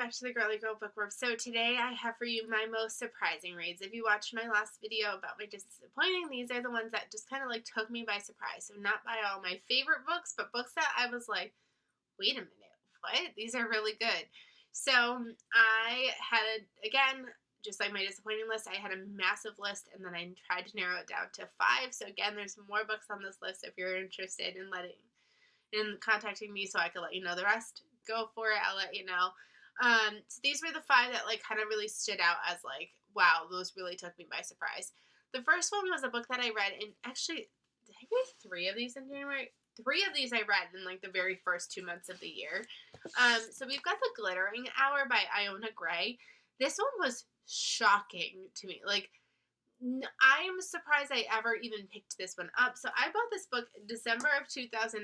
back to the Girly Girl Bookworm. So today I have for you my most surprising reads. If you watched my last video about my disappointing, these are the ones that just kind of like took me by surprise. So not by all my favorite books, but books that I was like, wait a minute, what? These are really good. So I had, again, just like my disappointing list, I had a massive list and then I tried to narrow it down to 5. So again, there's more books on this list if you're interested in contacting me so I could let you know the rest. Go for it. I'll let you know. So these were the 5 that like kind of really stood out as like, wow, those really took me by surprise. The first one was a book that I read, and actually, did I read 3 of these in January? 3 of these I read in like the very first 2 months of the year. So we've got The Glittering Hour by Iona Gray. This one was shocking to me. Like, I am surprised I ever even picked this one up. So I bought this book in December of 2019.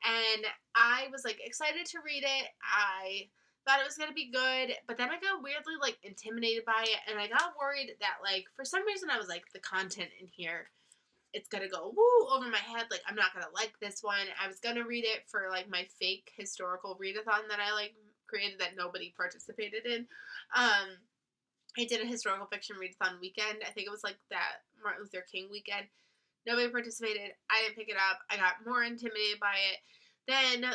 And I was like excited to read it. I thought it was going to be good, but then I got weirdly like intimidated by it, and I got worried that like for some reason I was like, the content in here, it's going to go woo over my head, like I'm not going to like this one. I was going to read it for like my fake historical readathon that I like created that nobody participated in. I did a historical fiction readathon weekend. I think it was like that Martin Luther King weekend. Nobody participated. I didn't pick it up. I got more intimidated by it. Then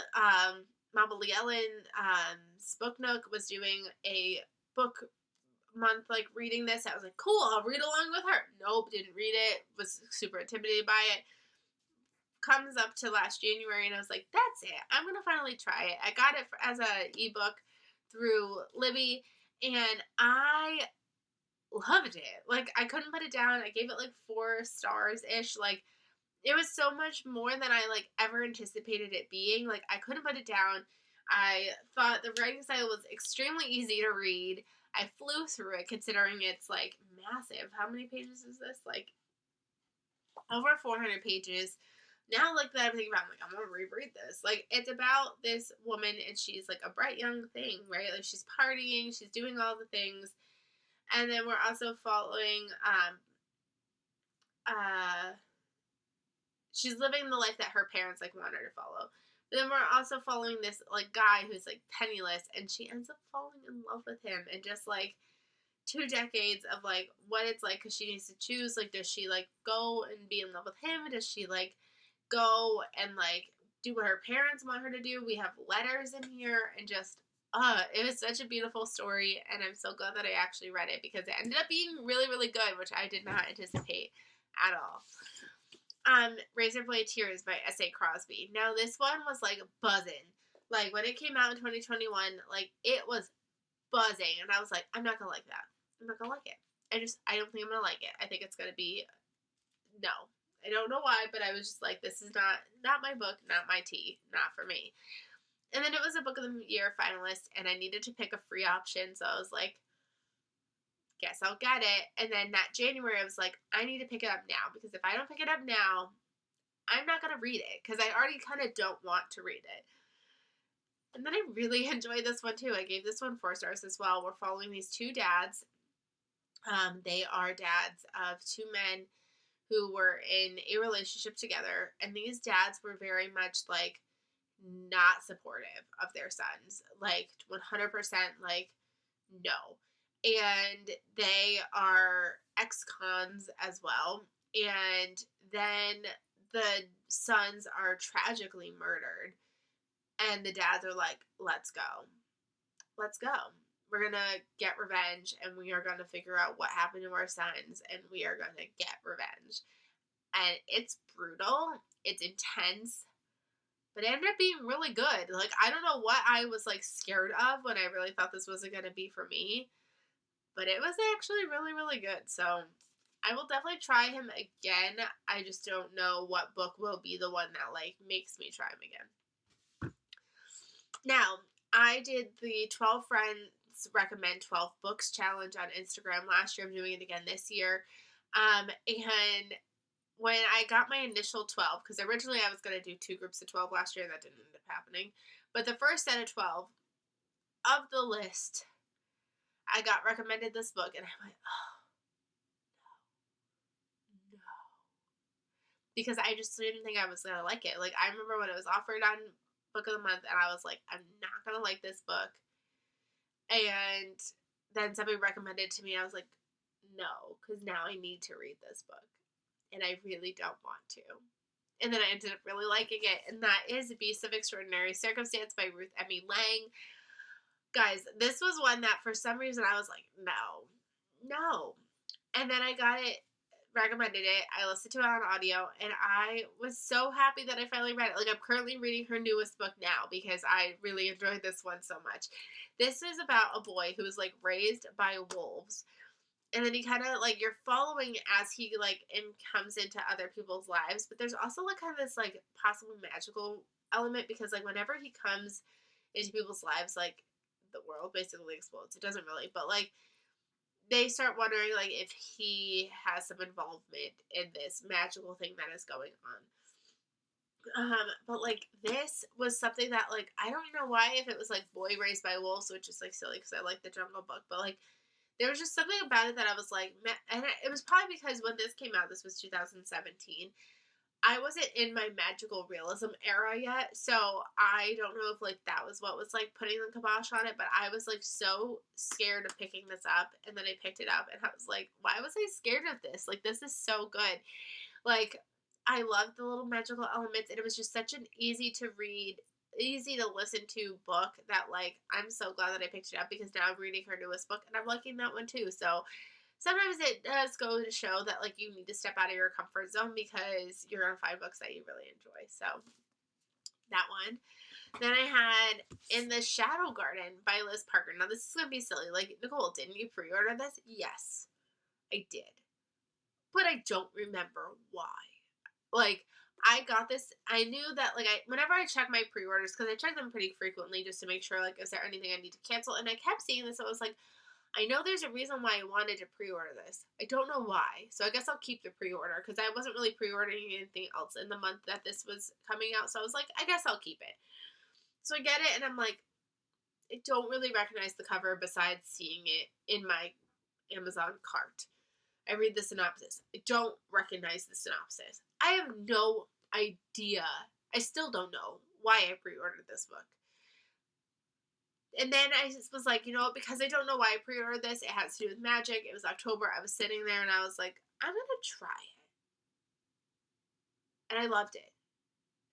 Mama Lee Ellen's Book Nook was doing a book month, like reading this. I was like, cool, I'll read along with her. Nope, didn't read it. Was super intimidated by it. Comes up to last January, and I was like, that's it. I'm going to finally try it. I got it as an ebook through Libby, and I loved it. Like, I couldn't put it down. I gave it like 4 stars-ish. Like, it was so much more than I like ever anticipated it being. Like, I couldn't put it down. I thought the writing style was extremely easy to read. I flew through it considering it's like massive. How many pages is this? Like over 400 pages. Now, like that I'm thinking about, I'm like, I'm gonna reread this. Like, it's about this woman, and she's like a bright young thing, right? Like, she's partying, she's doing all the things. And then we're also following, she's living the life that her parents, like, want her to follow. But then we're also following this, like, guy who's, like, penniless, and she ends up falling in love with him. And just, like, 2 decades of, like, what it's like, because she needs to choose, like, does she, like, go and be in love with him? Does she, like, go and, like, do what her parents want her to do? We have letters in here, and just, it was such a beautiful story, and I'm so glad that I actually read it, because it ended up being really, really good, which I did not anticipate at all. Razor Blade Tears by S.A. Crosby. Now, this one was, like, buzzing. Like, when it came out in 2021, like, it was buzzing, and I was like, I'm not gonna like that. I'm not gonna like it. I don't think I'm gonna like it. I think it's gonna be, no. I don't know why, but I was just like, this is not my book, not my tea, not for me. And then it was a Book of the Year finalist, and I needed to pick a free option, so I was like, guess I'll get it. And then that January, I was like, I need to pick it up now, because if I don't pick it up now, I'm not going to read it, because I already kind of don't want to read it. And then I really enjoyed this one, too. I gave this one 4 stars as well. We're following these 2 dads. They are dads of 2 men who were in a relationship together, and these dads were very much, like, not supportive of their sons. Like, 100%, like, no. And they are ex-cons as well. And then the sons are tragically murdered. And the dads are like, let's go. Let's go. We're going to get revenge, and we are going to figure out what happened to our sons, and we are going to get revenge. And it's brutal. It's intense. But it ended up being really good. Like, I don't know what I was, like, scared of when I really thought this wasn't going to be for me. But it was actually really, really good. So, I will definitely try him again. I just don't know what book will be the one that, like, makes me try him again. Now, I did the 12 Friends Recommend 12 Books Challenge on Instagram last year. I'm doing it again this year. And when I got my initial 12, because originally I was going to do 2 groups of 12 last year, and that didn't end up happening. But the first set of 12 of the list, I got recommended this book, and I went, oh, no. Because I just didn't think I was going to like it. Like, I remember when it was offered on Book of the Month, and I was like, I'm not going to like this book. And then somebody recommended it to me. I was like, no, because now I need to read this book. And I really don't want to. And then I ended up really liking it. And that is Beasts of Extraordinary Circumstance by Ruth Emmy Lang. Guys, this was one that for some reason I was like, no. And then I got it, recommended it. I listened to it on audio, and I was so happy that I finally read it. Like, I'm currently reading her newest book now because I really enjoyed this one so much. This is about a boy who was, like, raised by wolves. And then he kind of, like, you're following as he, like, comes into other people's lives. But there's also, like, kind of this, like, possible magical element because, like, whenever he comes into people's lives, like, the world basically explodes. It doesn't really, but, like, they start wondering, like, if he has some involvement in this magical thing that is going on. But, like, this was something that, like, I don't know why, if it was, like, Boy Raised by Wolves, which is, like, silly because I like the Jungle Book, but, like, there was just something about it that I was like, and it was probably because when this came out, this was 2017, I wasn't in my magical realism era yet, so I don't know if, like, that was what was, like, putting the kibosh on it, but I was, like, so scared of picking this up, and then I picked it up, and I was like, why was I scared of this? Like, this is so good. Like, I loved the little magical elements, and it was just such an easy to read, easy to listen to book that, like, I'm so glad that I picked it up because now I'm reading her newest book, and I'm liking that one, too, so sometimes it does go to show that, like, you need to step out of your comfort zone because you're going to find books that you really enjoy. So, that one. Then I had In the Shadow Garden by Liz Parker. Now, this is going to be silly. Like, Nicole, didn't you pre-order this? Yes, I did. But I don't remember why. Like, I got this. I knew that, like, whenever I check my pre-orders, because I check them pretty frequently just to make sure, like, is there anything I need to cancel? And I kept seeing this. So I was like, I know there's a reason why I wanted to pre-order this. I don't know why. So I guess I'll keep the pre-order because I wasn't really pre-ordering anything else in the month that this was coming out. So I was like, I guess I'll keep it. So I get it and I'm like, I don't really recognize the cover besides seeing it in my Amazon cart. I read the synopsis. I don't recognize the synopsis. I have no idea. I still don't know why I pre-ordered this book. And then I just was like, you know, because I don't know why I pre-ordered this, it has to do with magic. It was October. I was sitting there and I was like, I'm going to try it. And I loved it.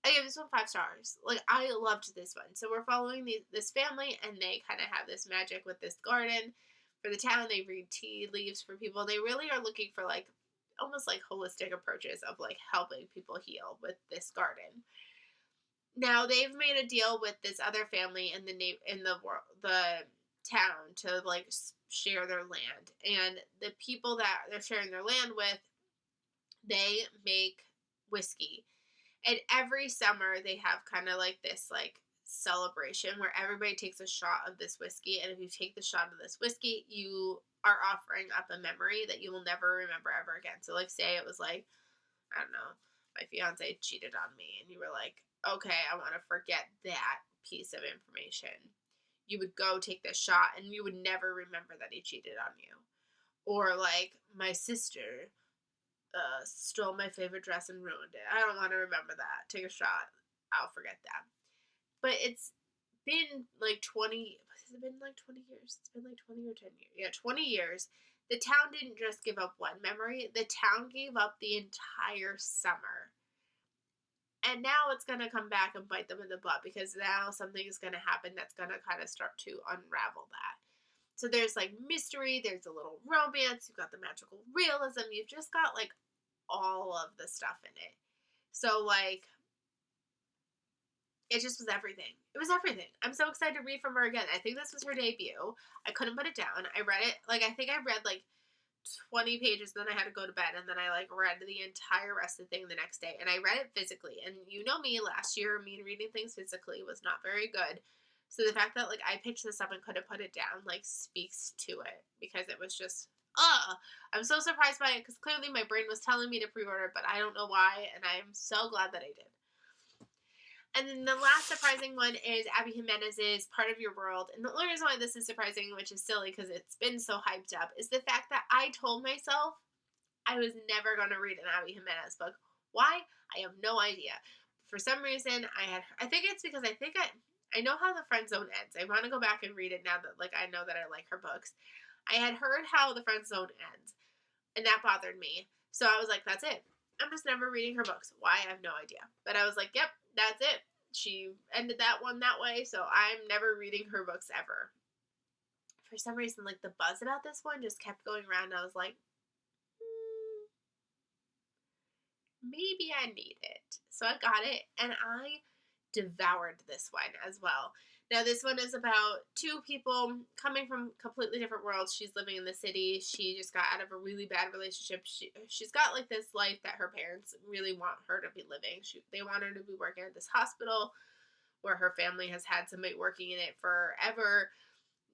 I gave this one 5 stars. Like, I loved this one. So we're following this family and they kind of have this magic with this garden for the town. They read tea leaves for people. They really are looking for, like, almost like holistic approaches of, like, helping people heal with this garden. Now they've made a deal with this other family in the town to, like, share their land, and the people that they're sharing their land with, they make whiskey, and every summer they have kind of like this, like, celebration where everybody takes a shot of this whiskey, and if you take the shot of this whiskey, you are offering up a memory that you will never remember ever again. So, like, say it was like, I don't know, my fiance cheated on me, and you were like, okay, I want to forget that piece of information. You would go take this shot, and you would never remember that he cheated on you. Or, like, my sister stole my favorite dress and ruined it. I don't want to remember that. Take a shot. I'll forget that. But it's been, like, 20... Has it been, like, 20 years? It's been, like, 20 or 10 years. Yeah, 20 years. The town didn't just give up one memory. The town gave up the entire summer. And now it's going to come back and bite them in the butt because now something is going to happen that's going to kind of start to unravel that. So there's, like, mystery, there's a little romance, you've got the magical realism, you've just got, like, all of the stuff in it. So, like, it just was everything. It was everything. I'm so excited to read from her again. I think this was her debut. I couldn't put it down. I read it, like, I think I read, like, 20 pages, then I had to go to bed, and then I, like, read the entire rest of the thing the next day, and I read it physically, and you know me, last year, me reading things physically was not very good, so the fact that, like, I picked this up and couldn't put it down, like, speaks to it, because it was just, I'm so surprised by it, because clearly my brain was telling me to pre-order, but I don't know why, and I'm so glad that I did. And then the last surprising one is Abby Jimenez's Part of Your World. And the only reason why this is surprising, which is silly because it's been so hyped up, is the fact that I told myself I was never going to read an Abby Jimenez book. Why? I have no idea. For some reason, I think it's because I know how the friend zone ends. I want to go back and read it now that like I know that I like her books. I had heard how the friend zone ends, and that bothered me. So I was like, that's it. I'm just never reading her books. Why? I have no idea. But I was like, yep, that's it. She ended that one that way, so I'm never reading her books ever. For some reason, like the buzz about this one just kept going around. I was like, maybe I need it. So I got it, and I devoured this one as well. Now, this one is about two people coming from completely different worlds. She's living in the city. She just got out of a really bad relationship. She's got like this life that her parents really want her to be living. They want her to be working at this hospital where her family has had somebody working in it forever.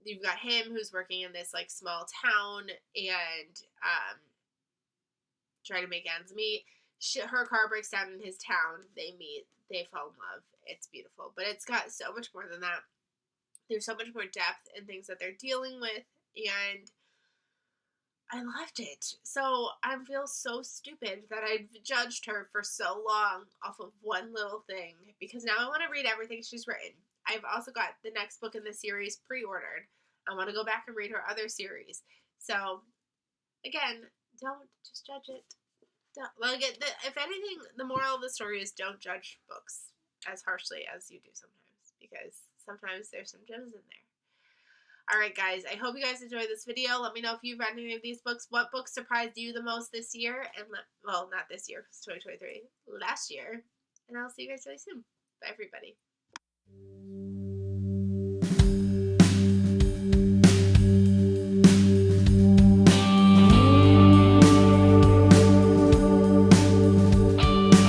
You've got him who's working in this like small town and trying to make ends meet. Her car breaks down in his town. They meet. They fall in love. It's beautiful. But it's got so much more than that. There's so much more depth in things that they're dealing with. And I loved it. So I feel so stupid that I judged her for so long off of one little thing. Because now I want to read everything she's written. I've also got the next book in the series pre-ordered. I want to go back and read her other series. So, again, don't just judge it. If anything, the moral of the story is don't judge books as harshly as you do sometimes, because sometimes there's some gems in there. Alright guys, I hope you guys enjoyed this video. Let me know if you've read any of these books. What books surprised you the most this year? And well, not this year, because 2023, last year. And I'll see you guys really soon. Bye everybody.